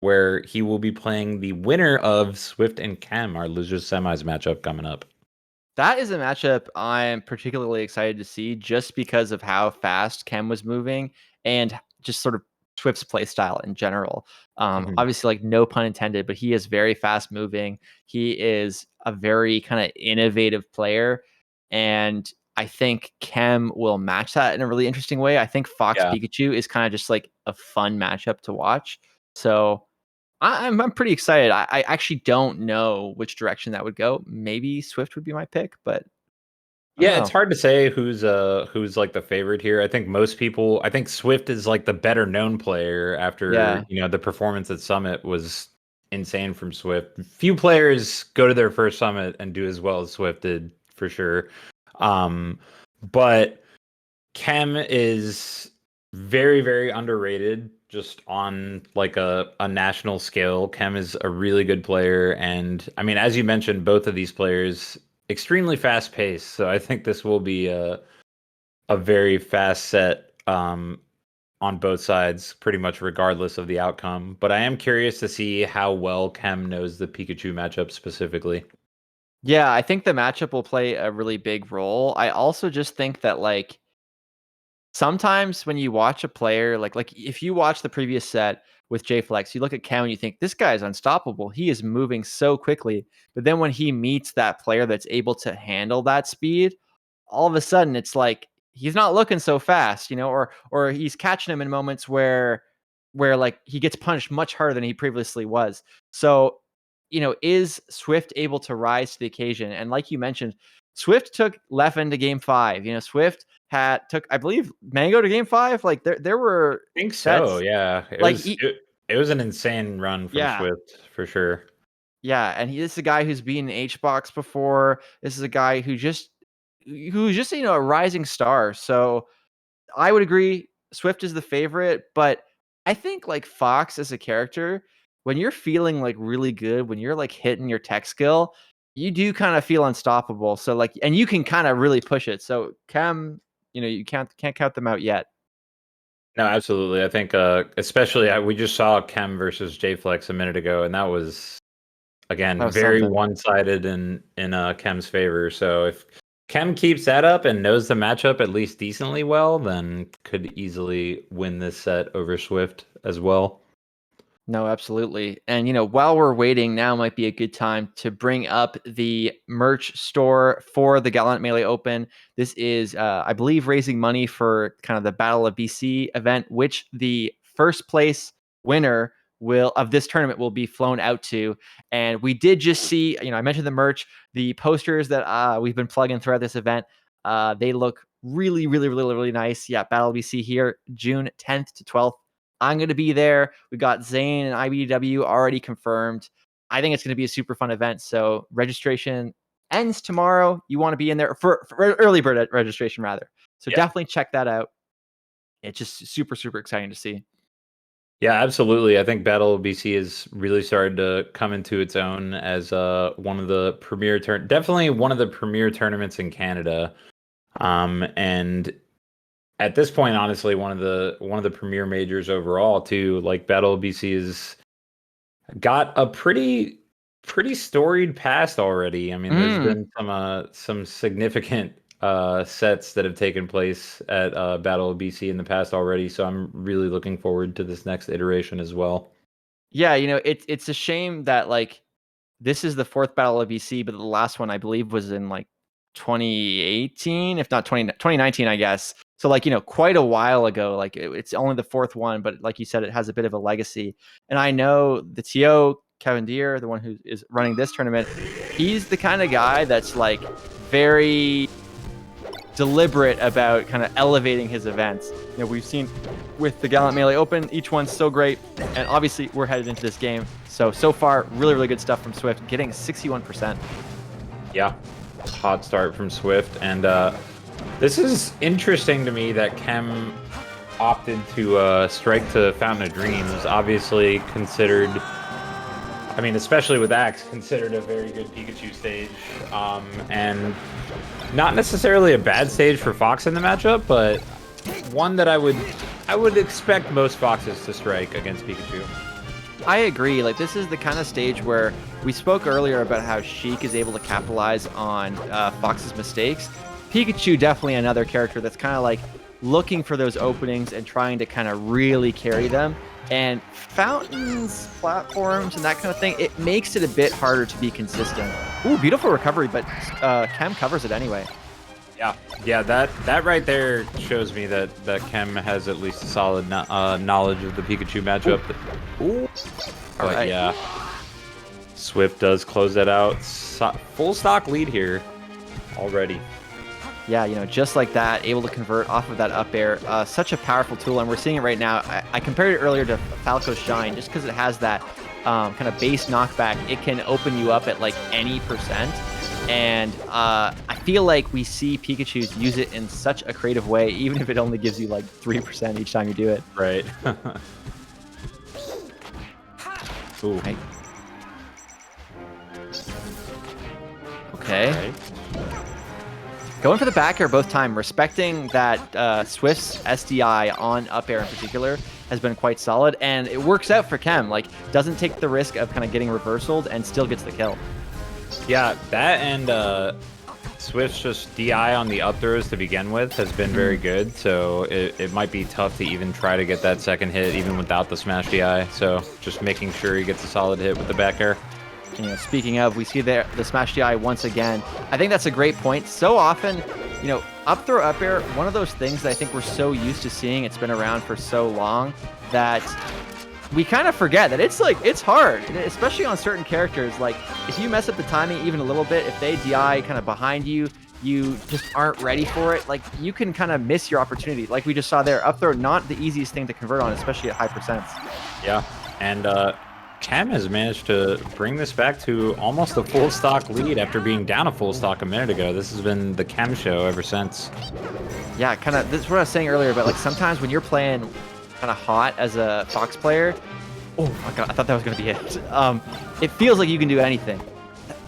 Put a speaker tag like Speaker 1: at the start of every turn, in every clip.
Speaker 1: where he will be playing the winner of Swift and Chem, our losers semis matchup coming up.
Speaker 2: That is a matchup I'm particularly excited to see just because of how fast Chem was moving and just sort of Swift's play style in general. Obviously, like no pun intended, but he is very fast moving. He is a very kind of innovative player. And I think Chem will match that in a really interesting way. I think Fox
Speaker 1: Yeah.
Speaker 2: Pikachu is kind of just like a fun matchup to watch. So I'm pretty excited. I actually don't know which direction that would go. Maybe Swift would be my pick, but I don't
Speaker 1: Yeah, it's
Speaker 2: know.
Speaker 1: hard to say who's like the favorite here. I think Swift is like the better known player after,
Speaker 2: Yeah.
Speaker 1: the performance at Summit was insane from Swift. Few players go to their first Summit and do as well as Swift did for sure. Um, but Chem is very, very underrated just on like a national scale. Chem is a really good player. And I mean, as you mentioned, both of these players extremely fast paced. So I think this will be a very fast set on both sides, pretty much regardless of the outcome. But I am curious to see how well Chem knows the Pikachu matchup specifically.
Speaker 2: Yeah, I think the matchup will play a really big role. I also just think that like sometimes when you watch a player, like if you watch the previous set with J Flex, you look at Cam and you think this guy is unstoppable. He is moving so quickly. But then when he meets that player that's able to handle that speed, all of a sudden it's like he's not looking so fast, or he's catching him in moments where like he gets punished much harder than he previously was. So, is Swift able to rise to the occasion? And like you mentioned, Swift took Leffen to game 5. Swift took, I believe, Mango to game 5. Like there were
Speaker 1: I think so.
Speaker 2: sets
Speaker 1: Yeah,
Speaker 2: like
Speaker 1: it was an insane run from
Speaker 2: yeah.
Speaker 1: Swift for sure.
Speaker 2: Yeah, and this is a guy who's been in H box before. This is a guy who's just a rising star. So I would agree Swift is the favorite, but I think like Fox as a character, when you're feeling like really good, when you're like hitting your tech skill, you do kind of feel unstoppable. So like, and you can kind of really push it. So Chem, you can't count them out yet.
Speaker 1: No, absolutely. I think, especially, we just saw Chem versus JFlex a minute ago, and that was
Speaker 2: That
Speaker 1: again
Speaker 2: was
Speaker 1: very
Speaker 2: something.
Speaker 1: one-sided in Chem's favor. So if Chem keeps that up and knows the matchup at least decently well, then could easily win this set over Swift as well.
Speaker 2: No, absolutely. And while we're waiting, now might be a good time to bring up the merch store for the Galint Melee Open. This is, I believe, raising money for kind of the Battle of BC event, which the first place winner of this tournament will be flown out to. And we did just see, I mentioned the merch, the posters that we've been plugging throughout this event. They look really, really, really, really nice. Yeah, Battle of BC here, June 10th to 12th. I'm going to be there. We got Zane and IBW already confirmed. I think it's going to be a super fun event. So registration ends tomorrow. You want to be in there for early bird registration, rather. So definitely check that out. It's just super, super exciting to see.
Speaker 1: Yeah, absolutely. I think Battle of BC has really started to come into its own as one of the definitely one of the premier tournaments in Canada. And at this point, honestly, one of the premier majors overall too. Like Battle of BC has got a pretty storied past already. I mean, there's been some significant sets that have taken place at Battle of BC in the past already. So I'm really looking forward to this next iteration as well.
Speaker 2: Yeah, it's a shame that like this is the 4th Battle of BC, but the last one I believe was in like 2018, if not 2019, I guess. So like, quite a while ago, like it's only the 4th one, but like you said, it has a bit of a legacy. And I know the TO, Kevin Deere, the one who is running this tournament, he's the kind of guy that's like very deliberate about kind of elevating his events. We've seen with the Galint Melee Open, each one's so great. And obviously we're headed into this game. So far, really, really good stuff from Swift, getting 61%.
Speaker 1: Yeah, hot start from Swift. And this is interesting to me that Chem opted to strike to Fountain of Dreams. Obviously considered, I mean, especially with Axe, considered a very good Pikachu stage. And not necessarily a bad stage for Fox in the matchup, but one that I would expect most Foxes to strike against Pikachu.
Speaker 2: I agree. Like, this is the kind of stage where we spoke earlier about how Sheik is able to capitalize on Fox's mistakes. Pikachu definitely another character that's kind of like looking for those openings and trying to kind of really carry them. And fountains, platforms, and that kind of thing, it makes it a bit harder to be consistent. Ooh, beautiful recovery, but Chem covers it anyway.
Speaker 1: Yeah, that right there shows me that Chem has at least a solid knowledge of the Pikachu matchup. Ooh. But
Speaker 2: right.
Speaker 1: yeah, Swift does close that out. Full stock lead here already.
Speaker 2: Yeah, you know, just like that, able to convert off of that up air. Such a powerful tool, and we're seeing it right now. I compared it earlier to Falco's Shine, just because it has that kind of base knockback. It can open you up at like any percent. And I feel like we see Pikachu's use it in such a creative way, even if it only gives you like 3% each time you do it.
Speaker 1: Right. Ooh.
Speaker 2: Okay.
Speaker 1: Right.
Speaker 2: Going for the back air both time, respecting that Swift's SDI on up air in particular has been quite solid, and it works out for Chem. Like, doesn't take the risk of kind of getting reversaled and still gets the kill.
Speaker 1: Yeah, that and Swift's just DI on the up throws to begin with has been very good, so it might be tough to even try to get that second hit even without the smash DI, so just making sure he gets a solid hit with the back air.
Speaker 2: You know, speaking of, we see the smash DI once again. I think that's a great point. So often, you know, up throw up air, one of those things that I think we're so used to seeing, it's been around for so long, that we kind of forget that it's hard, especially on certain characters. Like, if you mess up the timing even a little bit, if they DI kind of behind you, you just aren't ready for it. Like, you can kind of miss your opportunity. Like we just saw there, up throw, not the easiest thing to convert on, especially at high percents.
Speaker 1: Yeah, and Chem has managed to bring this back to almost a full stock lead after being down a full stock a minute ago. This has been the Chem show ever since. Yeah,
Speaker 2: kind of. This is what I was saying earlier about, like, sometimes when you're playing kind of hot as a Fox player, oh my god, I thought that was going to be it. It feels like you can do anything.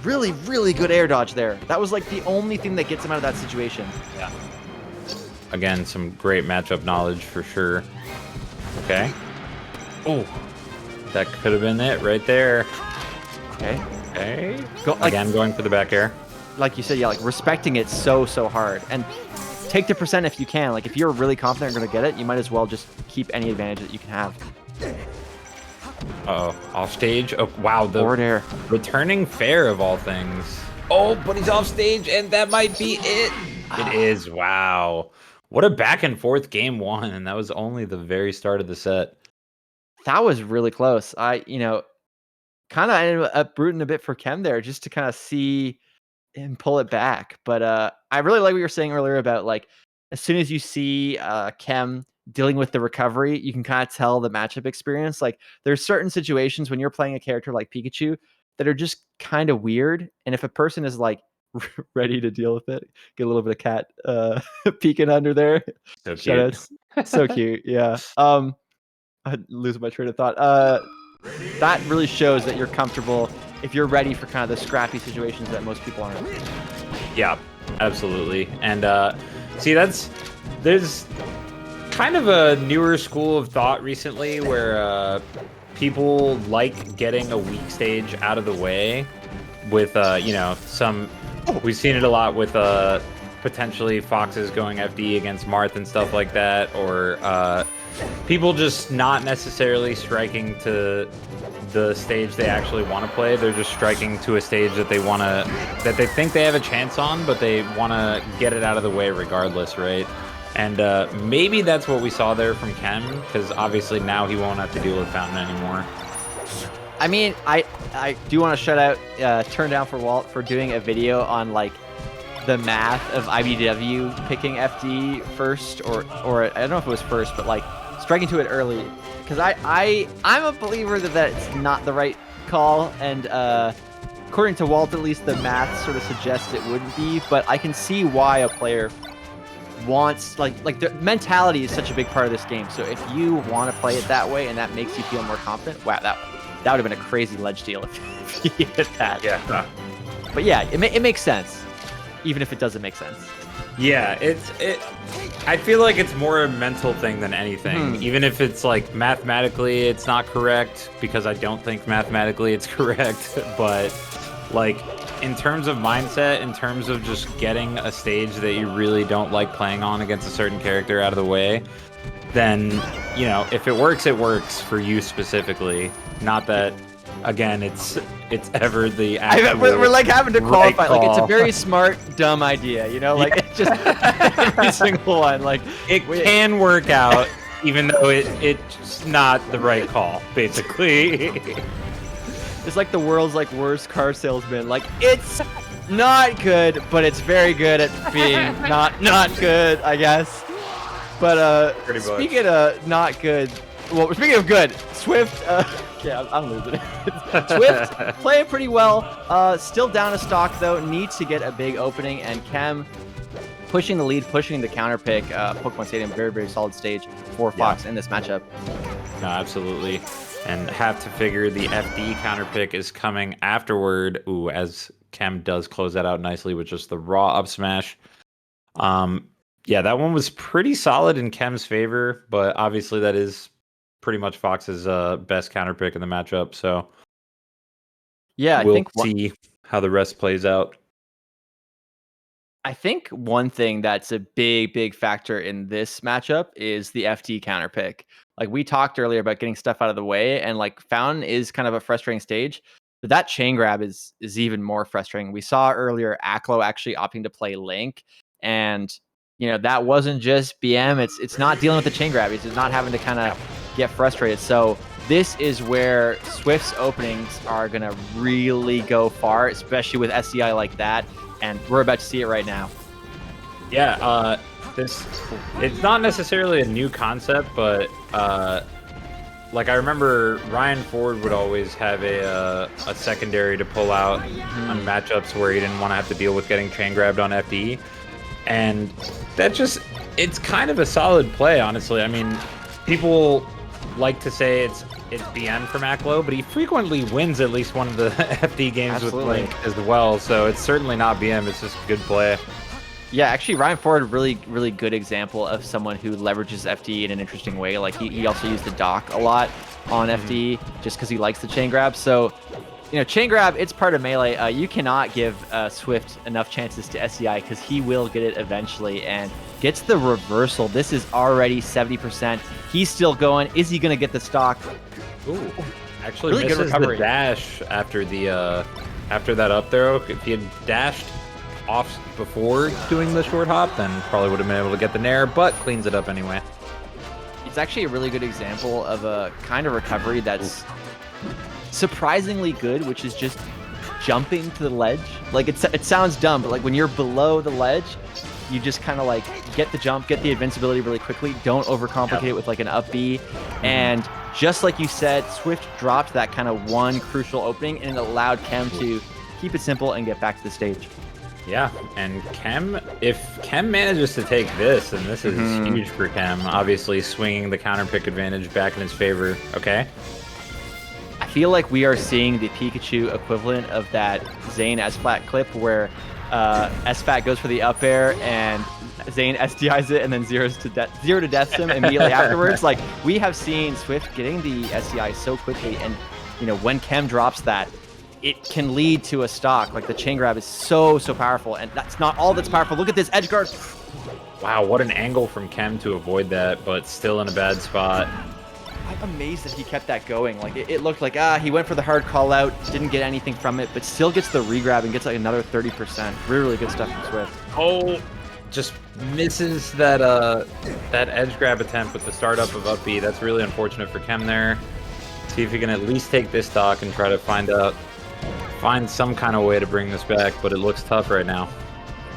Speaker 2: Really, really good air dodge there. That was like the only thing that gets him out of that situation.
Speaker 1: Yeah. Again, some great matchup knowledge for sure. Okay. Oh. That could have been it right there.
Speaker 2: Okay.
Speaker 1: Okay. Again, going for the back air.
Speaker 2: Like you said, yeah, like respecting it so hard. And take the percent if you can. Like, if you're really confident you're going to get it, you might as well just keep any advantage that you can have.
Speaker 1: Uh-oh. Off stage. Oh, wow. The
Speaker 2: forward air.
Speaker 1: Returning fair of all things. Oh, but he's off stage, and that might be it. It is. Wow. What a back and forth game one, and that was only the very start of the set.
Speaker 2: That was really close. You know, kind of ended up rooting a bit for Chem there just to kind of see him pull it back. But I really like what you were saying earlier about, like, as soon as you see Chem dealing with the recovery, you can kind of tell the matchup experience. Like, there's certain situations when you're playing a character like Pikachu that are just kind of weird. And if a person is like ready to deal with it, get a little bit of cat peeking under there.
Speaker 1: So cute.
Speaker 2: So cute. Yeah. I'm losing my train of thought. That really shows that you're comfortable if you're ready for kind of the scrappy situations that most people aren't.
Speaker 1: Yeah, absolutely. And see, there's kind of a newer school of thought recently where people like getting a weak stage out of the way with you know, we've seen it a lot with potentially Foxes going FD against Marth and stuff like that, or people just not necessarily striking to the stage they actually want to play. They're just striking to a stage that that they think they have a chance on, but they want to get it out of the way regardless, right? And maybe that's what we saw there from Chem, because obviously now he won't have to deal with Fountain anymore.
Speaker 2: I mean, I do want to shout out Turn Down for Walt for doing a video on, like, the math of IBW picking FD first, or I don't know if it was first, but like striking to it early, because I'm a believer that that's not the right call, and according to Walt, at least the math sort of suggests it wouldn't be. But I can see why a player wants, like the mentality is such a big part of this game. So if you want to play it that way and that makes you feel more confident, wow, that would have been a crazy ledge deal if you hit that.
Speaker 1: Yeah.
Speaker 2: But yeah, it makes sense, even if it doesn't make sense.
Speaker 1: Yeah, I feel like it's more a mental thing than anything. Even if it's like mathematically it's not correct, because I don't think mathematically it's correct, but like in terms of mindset, in terms of just getting a stage that you really don't like playing on against a certain character out of the way, then, you know, if it works for you specifically. Not that, again, it's ever the actual
Speaker 2: we're like having to qualify.
Speaker 1: right
Speaker 2: Like, it's a
Speaker 1: call.
Speaker 2: very smart, dumb idea, you know? Like, it's just every single one. Like,
Speaker 1: It can work out, even though it's not the right call, basically.
Speaker 2: it's like the world's like worst car salesman. Like, it's not good, but it's very good at being not good, I guess. But
Speaker 1: Pretty much.
Speaker 2: speaking of not good, well, speaking of good, Swift. Yeah, I'm losing it. Swift playing pretty well. Still down a stock though. Needs to get a big opening, and Chem pushing the lead, pushing the counter pick. Pokemon Stadium, very, very solid stage for Fox in this matchup.
Speaker 1: No, absolutely. And have to figure the FD counter pick is coming afterward. Ooh, as Chem does close that out nicely with just the raw up smash. Yeah, that one was pretty solid in Chem's favor, but obviously that is pretty much Fox's best counter pick in the matchup. So
Speaker 2: yeah,
Speaker 1: we'll see how the rest plays out.
Speaker 2: I think one thing that's a big, big factor in this matchup is the FD counter pick. Like, we talked earlier about getting stuff out of the way, and like Fountain is kind of a frustrating stage, but that chain grab is even more frustrating. We saw earlier Aklo actually opting to play Link, and you know that wasn't just BM. It's not dealing with the chain grab. It's just not having to kind of get frustrated. So this is where Swift's openings are gonna really go far, especially with SCI like that. And we're about to see it right now.
Speaker 1: Yeah, it's not necessarily a new concept, but like I remember Ryan Ford would always have a secondary to pull out on matchups where he didn't want to have to deal with getting chain grabbed on FD, and it's kind of a solid play, honestly. I mean, people like to say it's BM from Aklo, but he frequently wins at least one of the FD games with Link as well, so it's certainly not BM, it's just a good play.
Speaker 2: Yeah, actually, Ryan Ford, really, really good example of someone who leverages FD in an interesting way. Like, he also used the dock a lot on FD just because he likes the chain grab. So, you know, chain grab, it's part of melee. You cannot give Swift enough chances to SCI because he will get it eventually and gets the reversal. This is already 70%. He's still going. Is he going to get the stock?
Speaker 1: Ooh, actually
Speaker 2: really
Speaker 1: misses
Speaker 2: good recovery.
Speaker 1: the dash after that up throw. If he had dashed off before doing the short hop, then probably would have been able to get the nair, but cleans it up anyway.
Speaker 2: It's actually a really good example of a kind of recovery that's surprisingly good, which is just jumping to the ledge. Like, it sounds dumb, but like when you're below the ledge, you just kind of like get the jump, get the invincibility really quickly. Don't overcomplicate it with like an up B. And just like you said, Swift dropped that kind of one crucial opening, and it allowed Chem to keep it simple and get back to the stage.
Speaker 1: Yeah, and Chem, if Chem manages to take this, then this is huge for Chem. Obviously, swinging the counter pick advantage back in his favor. Okay.
Speaker 2: I feel like we are seeing the Pikachu equivalent of that Zane S-Flat clip where S-Fat goes for the up air and Zane SDIs it and then zero to deaths him immediately afterwards. Like, we have seen Swift getting the SDI so quickly, and you know, when Chem drops that, it can lead to a stock. Like, the chain grab is so powerful, and that's not all that's powerful. Look at this edge guard.
Speaker 1: Wow, what an angle from Chem to avoid that, but still in a bad spot.
Speaker 2: I'm amazed that he kept that going. Like, it looked like, he went for the hard call out, didn't get anything from it, but still gets the regrab and gets like another 30%. Really good stuff from Swift.
Speaker 1: Oh, just misses that edge grab attempt with the startup of up B. That's really unfortunate for Chem there. See if he can at least take this stock and try to find some kind of way to bring this back, but it looks tough right now.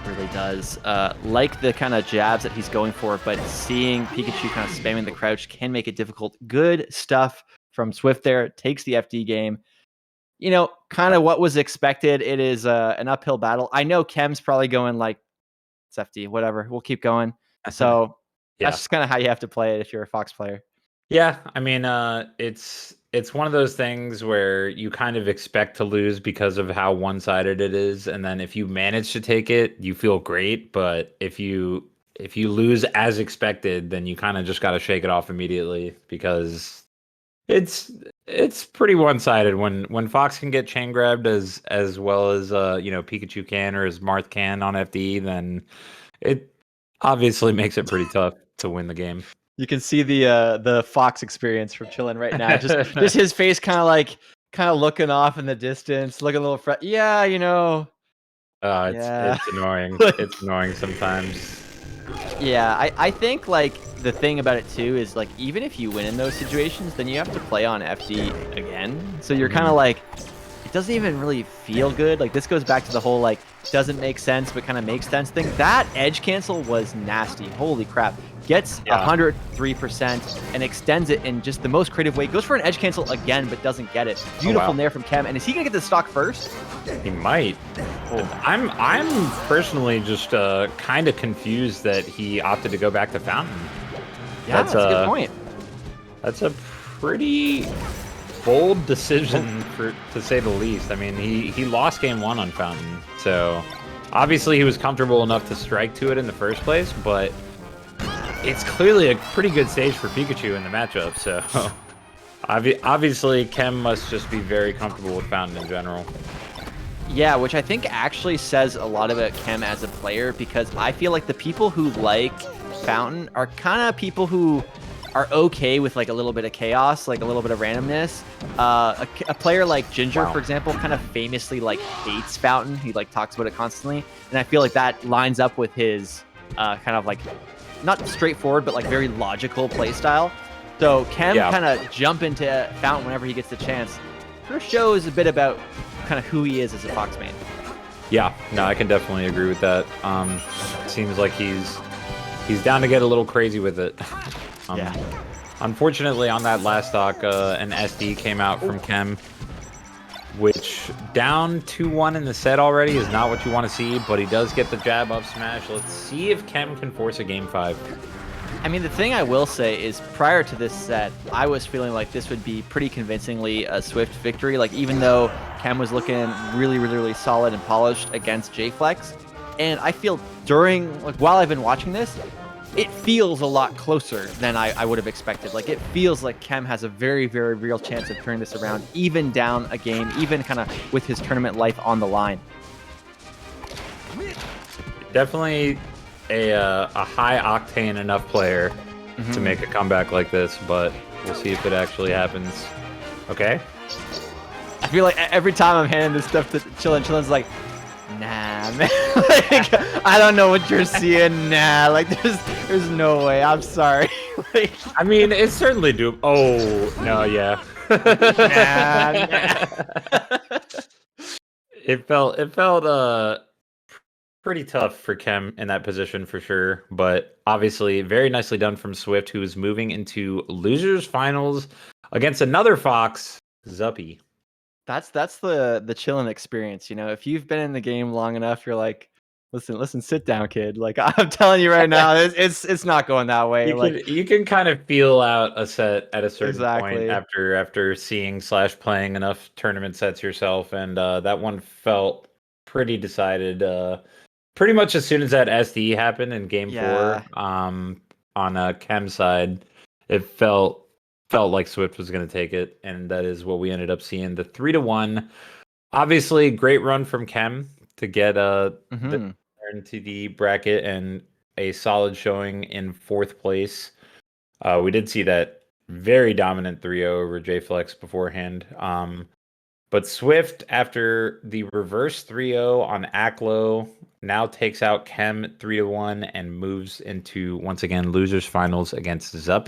Speaker 2: It really does. Like the kind of jabs that he's going for, but seeing Pikachu kind of spamming the crouch can make it difficult. Good stuff from Swift there. Takes the FD game. You know, kind of what was expected. It is an uphill battle. I know Chem's probably going like, it's FD, whatever. We'll keep going. So that's just kind of how you have to play it if you're a Fox player.
Speaker 1: Yeah, I mean, it's it's one of those things where you kind of expect to lose because of how one-sided it is, and then if you manage to take it, you feel great. But if you lose as expected, then you kind of just got to shake it off immediately because it's it's pretty one-sided when Fox can get chain grabbed as well as Pikachu can or as Marth can on FD, then it obviously makes it pretty tough to win the game.
Speaker 2: You can see the Fox experience from Chillin right now. Just his face kind of looking off in the distance, looking a little yeah, yeah.
Speaker 1: It's annoying. It's annoying sometimes.
Speaker 2: Yeah, I think like the thing about it too is like even if you win in those situations, then you have to play on FD again. So you're kind of like it doesn't even really feel good. Like this goes back to the whole like doesn't make sense but kind of makes sense thing. That edge cancel was nasty. Holy crap. Gets 103% and extends it in just the most creative way. Goes for an edge cancel again but doesn't get it. Beautiful nair from Chem. And is he going to get the stock first?
Speaker 1: He might. I'm personally just kind of confused that he opted to go back to Fountain.
Speaker 2: Yeah, that's a good point.
Speaker 1: That's a pretty bold decision to say the least. I mean, he lost game 1 on Fountain, so obviously he was comfortable enough to strike to it in the first place, but it's clearly a pretty good stage for Pikachu in the matchup, so obviously Chem must just be very comfortable with Fountain in general.
Speaker 2: Yeah, which I think actually says a lot about Chem as a player, because I feel like the people who like Fountain are kind of people who are okay with like a little bit of chaos, like a little bit of randomness. A player like Ginger, for example, kind of famously like hates Fountain. He like talks about it constantly, and I feel like that lines up with his kind of like not straightforward, but like very logical play style. So Chem kind of jump into Fountain whenever he gets the chance. First shows a bit about kind of who he is as a Fox main.
Speaker 1: Yeah, no, I can definitely agree with that. Seems like he's down to get a little crazy with it.
Speaker 2: Yeah.
Speaker 1: Unfortunately, on that last stock, an SD came out from Chem, which down 2-1 in the set already is not what you want to see, but he does get the jab up smash. Let's see if Chem can force a game 5.
Speaker 2: I mean, the thing I will say is prior to this set, I was feeling like this would be pretty convincingly a Swift victory. Like, even though Chem was looking really, really, really solid and polished against J-Flex, and I feel while I've been watching this, it feels a lot closer than I would have expected. Like, it feels like Chem has a very, very real chance of turning this around, even down a game, even kind of with his tournament life on the line.
Speaker 1: Definitely a high octane enough player to make a comeback like this, but we'll see if it actually happens. Okay.
Speaker 2: I feel like every time I'm handing this stuff to Chillin's like, nah, man. Like, I don't know what you're seeing. Nah, like there's no way. I'm sorry. Like,
Speaker 1: I mean, it's certainly doable. Oh no, yeah.
Speaker 2: nah.
Speaker 1: It felt pretty tough for Chem in that position for sure, but obviously very nicely done from Swift, who is moving into losers finals against another Fox, Zuppy.
Speaker 2: That's the Chillin experience, If you've been in the game long enough, you're like, listen, sit down, kid. Like, I'm telling you right now, it's not going that way.
Speaker 1: You can kind of feel out a set at a certain point after seeing / playing enough tournament sets yourself, and that one felt pretty decided. Pretty much as soon as that SD happened in game 4, on a Chem side, it felt like Swift was going to take it, and that is what we ended up seeing. The 3-1, obviously great run from Chem to get into the bracket and a solid showing in 4th place. We did see that very dominant 3-0 over J-Flex beforehand. But Swift, after the reverse 3-0 on Aklo, now takes out Chem 3-1 and moves into, once again, losers finals against Zuppy.